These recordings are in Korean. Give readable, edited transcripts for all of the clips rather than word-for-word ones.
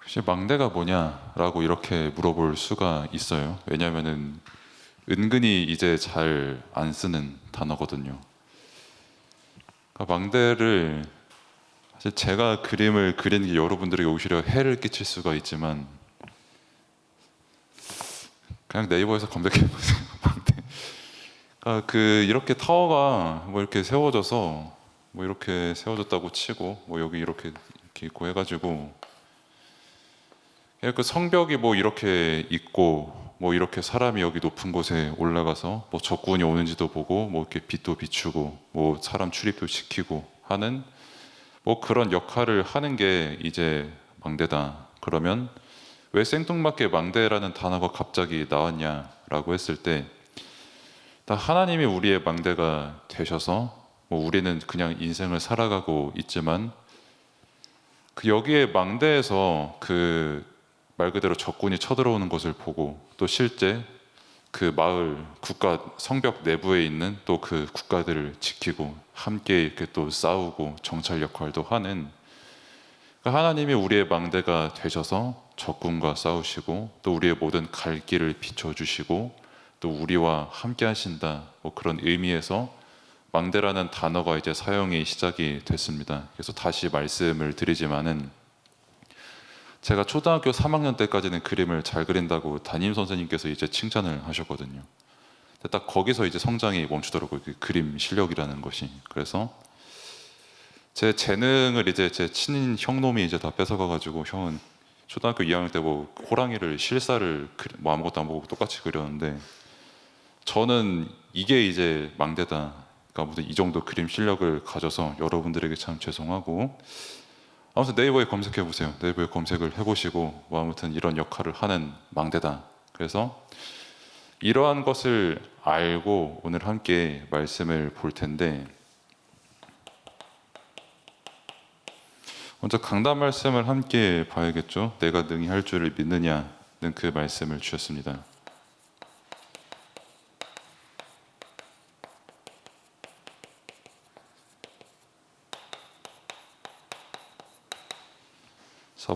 혹시 망대가 뭐냐라고 이렇게 물어볼 수가 있어요. 왜냐면은 은근히 이제 잘 안 쓰는 단어거든요. 그러니까 망대를 사실 제가 그림을 그리는 게 여러분들에게 오히려 해를 끼칠 수가 있지만 그냥 네이버에서 검색해 보세요. 망대. 그러니까 이렇게 타워가 뭐 이렇게 세워져서 뭐 이렇게 세워졌다고 치고 뭐 여기 이렇게 있고 해가지고 그 성벽이 뭐 이렇게 있고 뭐 이렇게 사람이 여기 높은 곳에 올라가서 뭐 적군이 오는지도 보고 뭐 이렇게 빛도 비추고 뭐 사람 출입도 시키고 하는 뭐 그런 역할을 하는 게 이제 망대다. 그러면 왜 생뚱맞게 망대라는 단어가 갑자기 나왔냐라고 했을 때 하나님이 우리의 망대가 되셔서 뭐 우리는 그냥 인생을 살아가고 있지만 그 여기에 망대에서 말 그대로 적군이 쳐들어오는 것을 보고 또 실제 그 마을 국가 성벽 내부에 있는 또 그 국가들을 지키고 함께 이렇게 또 싸우고 정찰 역할도 하는 하나님이 우리의 망대가 되셔서 적군과 싸우시고 또 우리의 모든 갈 길을 비춰주시고 또 우리와 함께 하신다 뭐 그런 의미에서 망대라는 단어가 이제 사용이 시작이 됐습니다. 그래서 다시 말씀을 드리지만은 제가 초등학교 3학년 때까지는 그림을 잘 그린다고 담임 선생님께서 이제 칭찬을 하셨거든요. 근데 딱 거기서 이제 성장이 멈추더라고요. 그 그림 실력이라는 것이. 그래서 제 재능을 이제 제 친인 형놈이 이제 다 뺏어가가지고 형은 초등학교 2학년 때 뭐 호랑이를 실사를 뭐 아무것도 안 보고 똑같이 그렸는데 저는 이게 이제 망대다. 그러니까 무슨 이 정도 그림 실력을 가져서 여러분들에게 참 죄송하고 아무튼 네이버에 검색해 보세요. 네이버에 검색을 해보시고 뭐 아무튼 이런 역할을 하는 망대다. 그래서 이러한 것을 알고 오늘 함께 말씀을 볼 텐데 먼저 강단 말씀을 함께 봐야겠죠. 내가 능히 할 줄을 믿느냐는 그 말씀을 주셨습니다.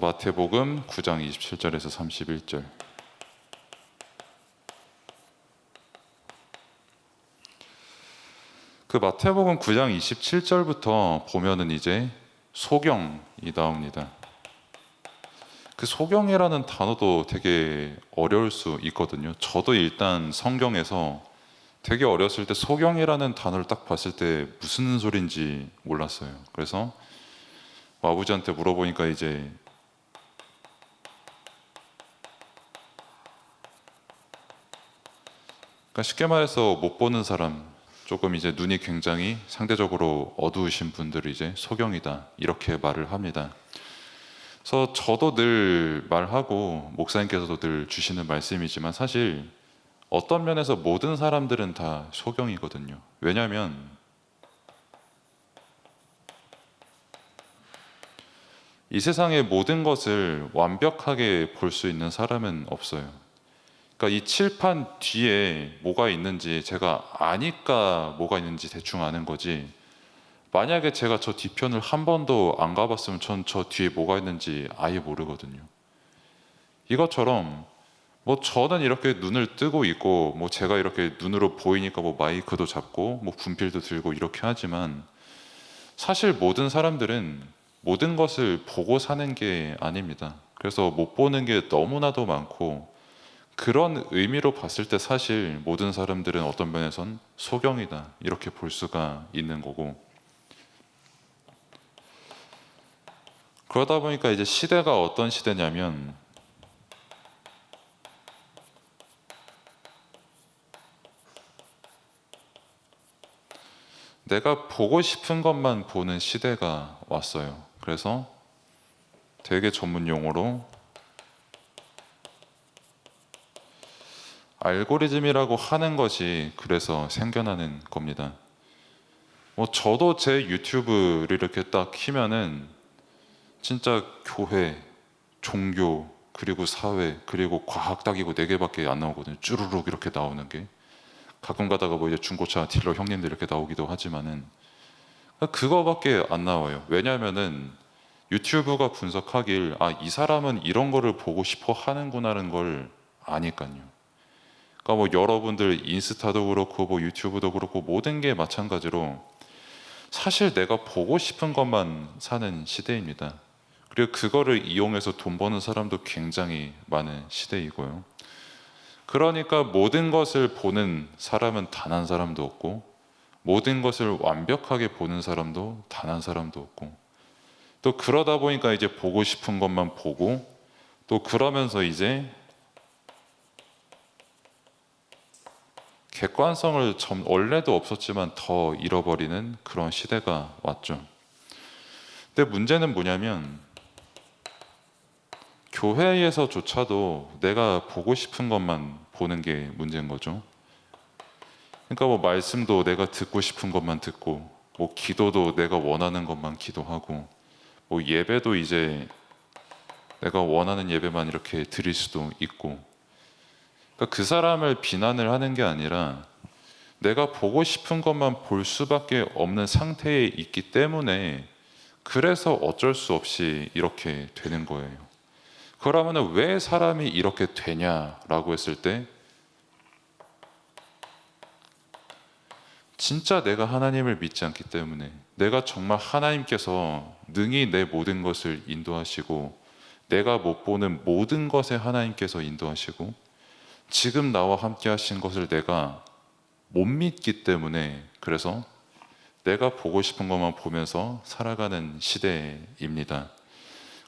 마태복음 9장 27절에서 31절. 그 마태복음 9장 27절부터 보면은 이제 소경이 나옵니다. 그 소경이라는 단어도 되게 어려울 수 있거든요. 저도 일단 성경에서 되게 어렸을 때 소경이라는 단어를 딱 봤을 때 무슨 소린지 몰랐어요. 그래서 아버지한테 물어보니까 이제 그러니까 쉽게 말해서 못 보는 사람, 조금 이제 눈이 굉장히 상대적으로 어두우신 분들이 이제 소경이다 이렇게 말을 합니다. 그래서 저도 늘 말하고 목사님께서도 늘 주시는 말씀이지만 사실 어떤 면에서 모든 사람들은 다 소경이거든요. 왜냐하면 이 세상의 모든 것을 완벽하게 볼 수 있는 사람은 없어요. 그러니까 이 칠판 뒤에 뭐가 있는지 제가 아니까 뭐가 있는지 대충 아는 거지. 만약에 제가 저 뒤편을 한 번도 안 가봤으면 전 저 뒤에 뭐가 있는지 아예 모르거든요. 이것처럼 뭐 저는 이렇게 눈을 뜨고 있고 뭐 제가 이렇게 눈으로 보이니까 뭐 마이크도 잡고 뭐 분필도 들고 이렇게 하지만 사실 모든 사람들은 모든 것을 보고 사는 게 아닙니다. 그래서 못 보는 게 너무나도 많고 그런 의미로 봤을 때 사실 모든 사람들은 어떤 면에선 소경이다 이렇게 볼 수가 있는 거고 그러다 보니까 이제 시대가 어떤 시대냐면 내가 보고 싶은 것만 보는 시대가 왔어요. 그래서 되게 전문 용어로 알고리즘이라고 하는 것이 그래서 생겨나는 겁니다. 뭐 저도 제 유튜브를 이렇게 딱 키면은 진짜 교회, 종교, 그리고 사회, 그리고 과학 딱이고 네 개밖에 안 나오거든요. 쭈루룩 이렇게 나오는 게. 가끔 가다가 뭐 이제 중고차 딜러 형님들 이렇게 나오기도 하지만은 그거밖에 안 나와요. 왜냐하면은 유튜브가 분석하길 이 사람은 이런 거를 보고 싶어 하는구나라는 걸 아니까요. 그러니까 뭐 여러분들 인스타도 그렇고 뭐 유튜브도 그렇고 모든 게 마찬가지로 사실 내가 보고 싶은 것만 사는 시대입니다. 그리고 그거를 이용해서 돈 버는 사람도 굉장히 많은 시대이고요. 그러니까 모든 것을 보는 사람은 단 한 사람도 없고, 모든 것을 완벽하게 보는 사람도 단 한 사람도 없고, 또 그러다 보니까 이제 보고 싶은 것만 보고, 또 그러면서 이제 객관성을 원래도 없었지만 더 잃어버리는 그런 시대가 왔죠. 근데 문제는 뭐냐면 교회에서조차도 내가 보고 싶은 것만 보는 게 문제인 거죠. 그러니까 뭐 말씀도 내가 듣고 싶은 것만 듣고, 뭐 기도도 내가 원하는 것만 기도하고, 뭐 예배도 이제 내가 원하는 예배만 이렇게 드릴 수도 있고, 그러니까 그 사람을 비난을 하는 게 아니라 내가 보고 싶은 것만 볼 수밖에 없는 상태에 있기 때문에 그래서 어쩔 수 없이 이렇게 되는 거예요. 그러면 왜 사람이 이렇게 되냐라고 했을 때 진짜 내가 하나님을 믿지 않기 때문에, 내가 정말 하나님께서 능히 내 모든 것을 인도하시고 내가 못 보는 모든 것에 하나님께서 인도하시고 지금 나와 함께 하신 것을 내가 못 믿기 때문에, 그래서 내가 보고 싶은 것만 보면서 살아가는 시대입니다.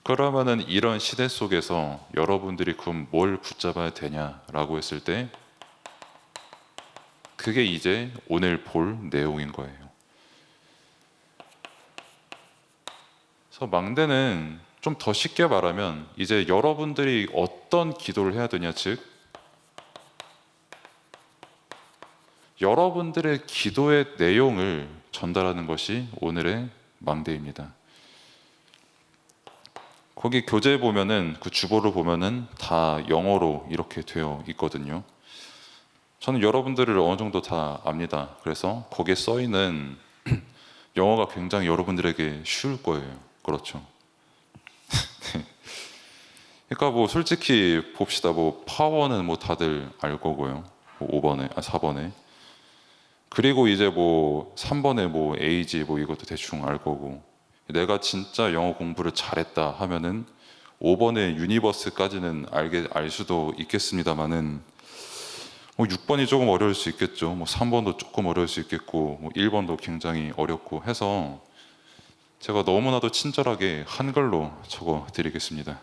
그러면은 이런 시대 속에서 여러분들이 그럼 뭘 붙잡아야 되냐라고 했을 때 그게 이제 오늘 볼 내용인 거예요. 그래서 망대는 좀 더 쉽게 말하면 이제 여러분들이 어떤 기도를 해야 되냐, 즉 여러분들의 기도의 내용을 전달하는 것이 오늘의 망대입니다. 거기 교재 보면은 그 주보를 보면은 다 영어로 이렇게 되어 있거든요. 저는 여러분들을 어느 정도 다 압니다. 그래서 거기에 써 있는 영어가 굉장히 여러분들에게 쉬울 거예요. 그렇죠. 그러니까 뭐 솔직히 봅시다. 뭐 파워는 뭐 다들 알 거고요. 뭐 5번에, 4번에. 그리고 이제 뭐 3번에 뭐 에이지 뭐 이것도 대충 알 거고. 내가 진짜 영어 공부를 잘했다 하면은 5번의 유니버스까지는 알 수도 있겠습니다만은 뭐 6번이 조금 어려울 수 있겠죠. 뭐 3번도 조금 어려울 수 있겠고, 뭐 1번도 굉장히 어렵고 해서 제가 너무나도 친절하게 한글로 적어 드리겠습니다.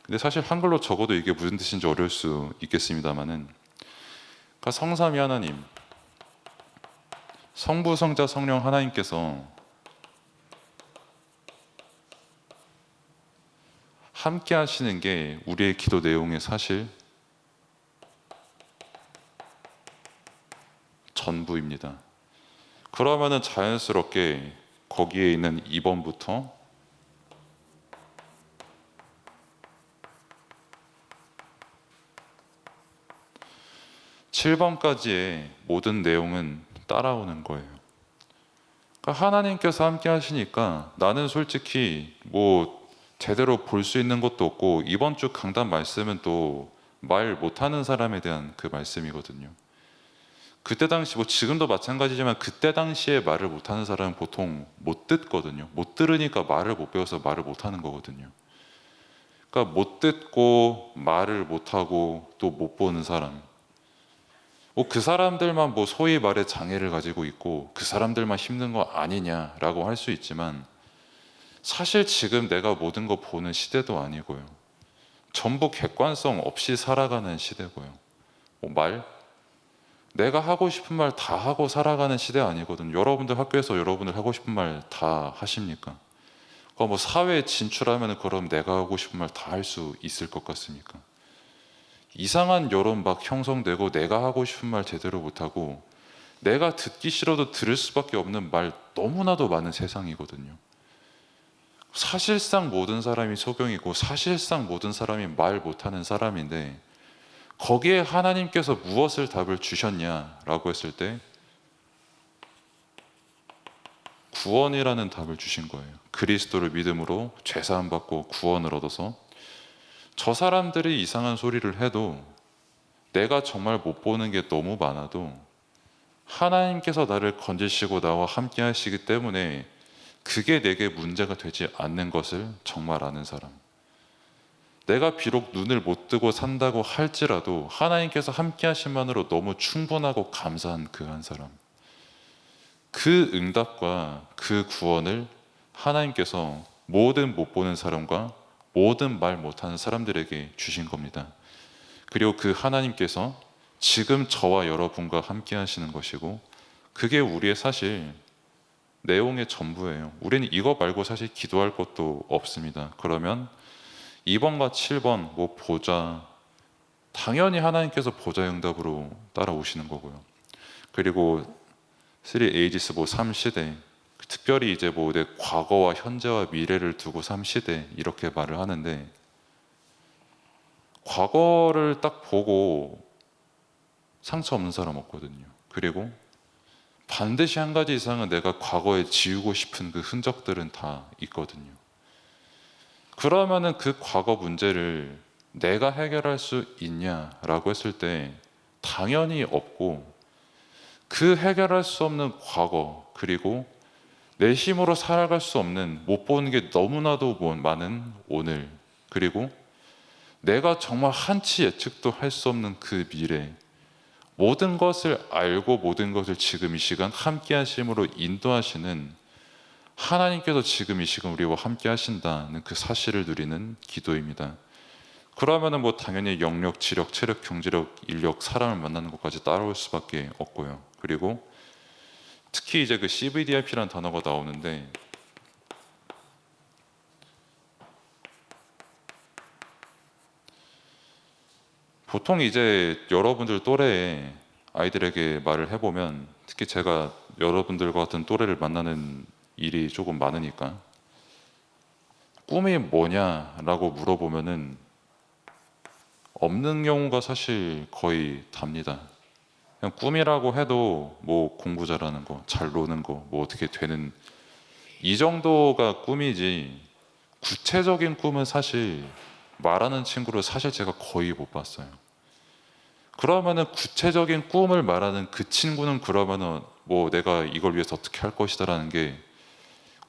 근데 사실 한글로 적어도 이게 무슨 뜻인지 어려울 수 있겠습니다만은, 그러니까 성삼위 하나님, 성부, 성자, 성령 하나님께서 함께 하시는 게 우리의 기도 내용의 사실 전부입니다. 그러면은 자연스럽게 거기에 있는 2번부터 7번까지의 모든 내용은 따라오는 거예요. 그러니까 하나님께서 함께 하시니까 나는 솔직히 뭐 제대로 볼 수 있는 것도 없고, 이번 주 강단 말씀은 또 말 못하는 사람에 대한 그 말씀이거든요. 그때 당시 뭐 지금도 마찬가지지만 그때 당시에 말을 못하는 사람은 보통 못 듣거든요. 못 들으니까 말을 못 배워서 말을 못하는 거거든요. 그러니까 못 듣고 말을 못하고 또 못 보는 사람, 뭐 그 사람들만 뭐 소위 말해 장애를 가지고 있고 그 사람들만 힘든 거 아니냐라고 할 수 있지만, 사실 지금 내가 모든 거 보는 시대도 아니고요. 전부 객관성 없이 살아가는 시대고요. 뭐 내가 하고 싶은 말 다 하고 살아가는 시대 아니거든요. 여러분들 학교에서 여러분들 하고 싶은 말 다 하십니까? 뭐 사회에 진출하면 그럼 내가 하고 싶은 말 다 할 수 있을 것 같습니까? 이상한 여론 막 형성되고 내가 하고 싶은 말 제대로 못하고 내가 듣기 싫어도 들을 수밖에 없는 말 너무나도 많은 세상이거든요. 사실상 모든 사람이 소경이고 사실상 모든 사람이 말 못하는 사람인데, 거기에 하나님께서 무엇을 답을 주셨냐라고 했을 때 구원이라는 답을 주신 거예요. 그리스도를 믿음으로 죄사함 받고 구원을 얻어서 저 사람들이 이상한 소리를 해도 내가 정말 못 보는 게 너무 많아도 하나님께서 나를 건지시고 나와 함께 하시기 때문에 그게 내게 문제가 되지 않는 것을 정말 아는 사람. 내가 비록 눈을 못 뜨고 산다고 할지라도 하나님께서 함께 하심만으로 너무 충분하고 감사한 그 한 사람. 그 응답과 그 구원을 하나님께서 모든 못 보는 사람과 모든 말 못하는 사람들에게 주신 겁니다. 그리고 그 하나님께서 지금 저와 여러분과 함께 하시는 것이고 그게 우리의 사실 내용의 전부예요. 우리는 이거 말고 사실 기도할 것도 없습니다. 그러면 2번과 7번 뭐 보좌, 당연히 하나님께서 보좌 응답으로 따라오시는 거고요. 그리고 3 ages 뭐 3시대, 특별히 이제 뭐 내 과거와 현재와 미래를 두고 3시대 이렇게 말을 하는데 과거를 딱 보고 상처 없는 사람 없거든요. 그리고 반드시 한 가지 이상은 내가 과거에 지우고 싶은 그 흔적들은 다 있거든요. 그러면은 그 과거 문제를 내가 해결할 수 있냐라고 했을 때 당연히 없고 그 해결할 수 없는 과거 그리고 내 힘으로 살아갈 수 없는 못 보는 게 너무나도 많은 오늘 그리고 내가 정말 한치 예측도 할 수 없는 그 미래 모든 것을 알고 모든 것을 지금 이 시간 함께 하심으로 인도하시는 하나님께서 지금 이 시간 우리와 함께 하신다는 그 사실을 누리는 기도입니다. 그러면은 뭐 당연히 영력, 지력, 체력, 경제력, 인력, 사람을 만나는 것까지 따라올 수밖에 없고요. 그리고 특히 이제 그 CVDIP라는 단어가 나오는데 보통 이제 여러분들 또래의 아이들에게 말을 해보면 특히 제가 여러분들과 같은 또래를 만나는 일이 조금 많으니까 꿈이 뭐냐라고 물어보면은 없는 경우가 사실 거의 답니다. 그냥 꿈이라고 해도 뭐 공부 잘하는 거, 잘 노는 거, 뭐 어떻게 되는 이 정도가 꿈이지 구체적인 꿈은 사실 말하는 친구를 사실 제가 거의 못 봤어요. 그러면은 구체적인 꿈을 말하는 그 친구는 그러면은 뭐 내가 이걸 위해서 어떻게 할 것이다라는 게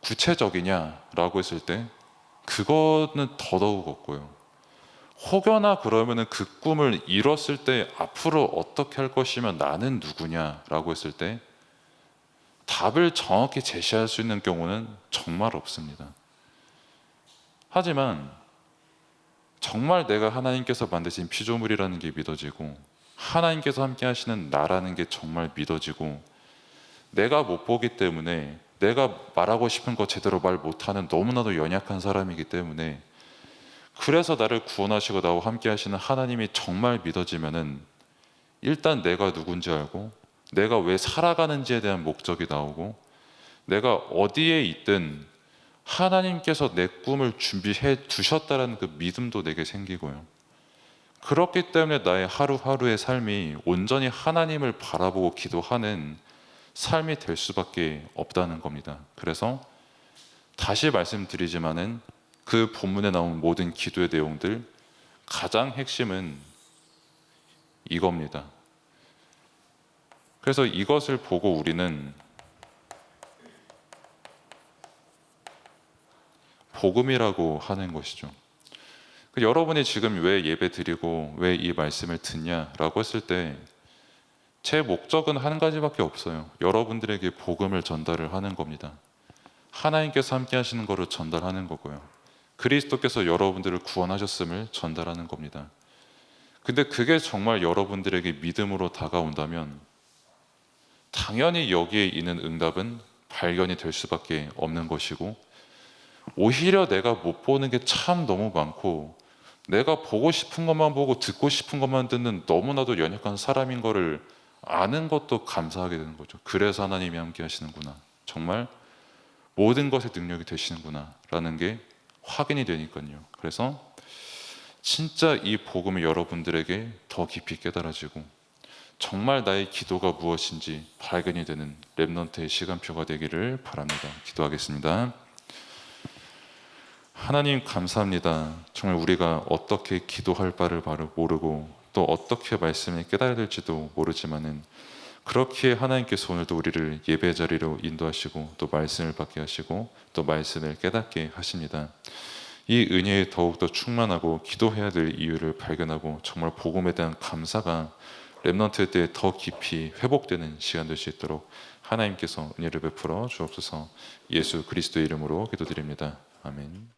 구체적이냐라고 했을 때 그거는 더더욱 없고요. 혹여나 그러면은 그 꿈을 이뤘을 때 앞으로 어떻게 할 것이면 나는 누구냐라고 했을 때 답을 정확히 제시할 수 있는 경우는 정말 없습니다. 하지만 정말 내가 하나님께서 만드신 피조물이라는 게 믿어지고 하나님께서 함께 하시는 나라는 게 정말 믿어지고 내가 못 보기 때문에 내가 말하고 싶은 거 제대로 말 못하는 너무나도 연약한 사람이기 때문에 그래서 나를 구원하시고 나와 함께 하시는 하나님이 정말 믿어지면은 일단 내가 누군지 알고 내가 왜 살아가는지에 대한 목적이 나오고 내가 어디에 있든 하나님께서 내 꿈을 준비해 두셨다는 그 믿음도 내게 생기고요. 그렇기 때문에 나의 하루하루의 삶이 온전히 하나님을 바라보고 기도하는 삶이 될 수밖에 없다는 겁니다. 그래서 다시 말씀드리지만은 그 본문에 나온 모든 기도의 내용들 가장 핵심은 이겁니다. 그래서 이것을 보고 우리는 복음이라고 하는 것이죠. 여러분이 지금 왜 예배 드리고 왜 이 말씀을 듣냐라고 했을 때 제 목적은 한 가지밖에 없어요. 여러분들에게 복음을 전달을 하는 겁니다. 하나님께서 함께 하시는 것을 전달하는 거고요. 그리스도께서 여러분들을 구원하셨음을 전달하는 겁니다. 근데 그게 정말 여러분들에게 믿음으로 다가온다면 당연히 여기에 있는 응답은 발견이 될 수밖에 없는 것이고 오히려 내가 못 보는 게 참 너무 많고 내가 보고 싶은 것만 보고 듣고 싶은 것만 듣는 너무나도 연약한 사람인 거를 아는 것도 감사하게 되는 거죠. 그래서 하나님이 함께 하시는구나. 정말 모든 것의 능력이 되시는구나 라는 게 확인이 되니까요. 그래서 진짜 이 복음이 여러분들에게 더 깊이 깨달아지고 정말 나의 기도가 무엇인지 발견이 되는 렘넌트의 시간표가 되기를 바랍니다. 기도하겠습니다. 하나님 감사합니다. 정말 우리가 어떻게 기도할 바를 바로 모르고 또 어떻게 말씀을 깨달아야 될지도 모르지만은 그렇게 하나님께서 오늘도 우리를 예배 자리로 인도하시고 또 말씀을 받게 하시고 또 말씀을 깨닫게 하십니다. 이 은혜에 더욱더 충만하고 기도해야 될 이유를 발견하고 정말 복음에 대한 감사가 렘넌트 때 더 깊이 회복되는 시간 될 수 있도록 하나님께서 은혜를 베풀어 주옵소서. 예수 그리스도의 이름으로 기도드립니다. 아멘.